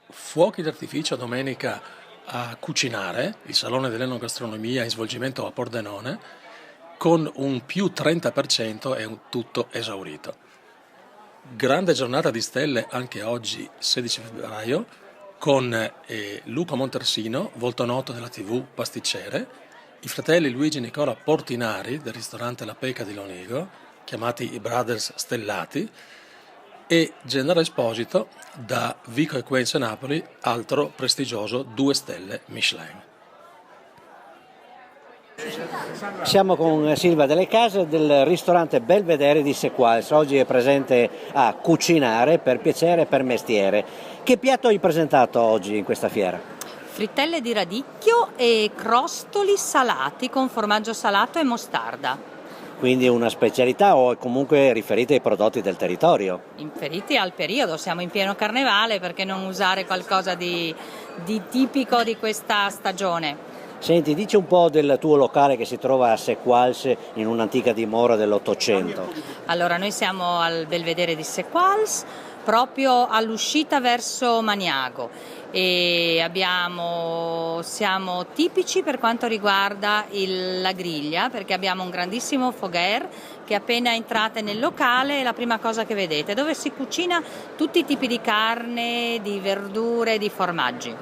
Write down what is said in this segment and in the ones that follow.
Fuochi d'artificio domenica a Cucinare, il Salone dell'Enogastronomia in svolgimento a Pordenone, con un più 30% è un tutto esaurito. Grande giornata di stelle anche oggi, 16 febbraio, con Luca Montersino, volto noto della TV pasticcere, i fratelli Luigi e Nicola Portinari del ristorante La Peca di Lonigo, chiamati i Brothers Stellati, e Gennaro Esposito da Vico Equense Napoli, altro prestigioso 2 stelle Michelin. Siamo con Silvia Delle Case del ristorante Belvedere di Sequals. Oggi è presente a Cucinare per piacere e per mestiere. Che piatto hai presentato oggi in questa fiera? Frittelle di radicchio e crostoli salati con formaggio salato e mostarda. Quindi una specialità o comunque riferite ai prodotti del territorio? Riferiti al periodo, siamo in pieno carnevale, perché non usare qualcosa di tipico di questa stagione? Senti, dici un po' del tuo locale che si trova a Sequals in un'antica dimora dell'Ottocento. Allora, noi siamo al Belvedere di Sequals, proprio all'uscita verso Maniago, e siamo tipici per quanto riguarda la griglia, perché abbiamo un grandissimo foguer che appena entrate nel locale è la prima cosa che vedete, dove si cucina tutti i tipi di carne, di verdure, di formaggi.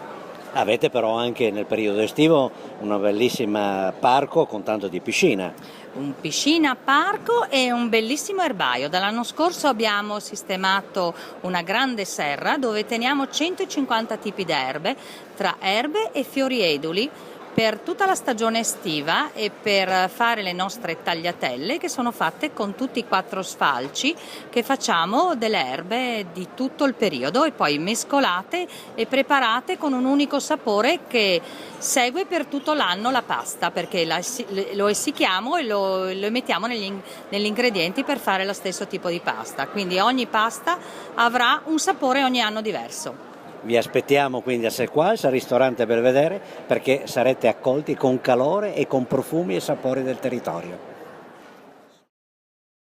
Avete però anche nel periodo estivo una bellissima parco con tanto di piscina. Un piscina, parco e un bellissimo erbaio. Dall'anno scorso abbiamo sistemato una grande serra dove teniamo 150 tipi di erbe, tra erbe e fiori eduli, per tutta la stagione estiva e per fare le nostre tagliatelle, che sono fatte con tutti i 4 sfalci che facciamo delle erbe di tutto il periodo e poi mescolate e preparate con un unico sapore che segue per tutto l'anno la pasta, perché lo essicchiamo e lo mettiamo negli ingredienti per fare lo stesso tipo di pasta, quindi ogni pasta avrà un sapore ogni anno diverso. Vi aspettiamo quindi a Sequals, al ristorante Belvedere, perché sarete accolti con calore e con profumi e sapori del territorio.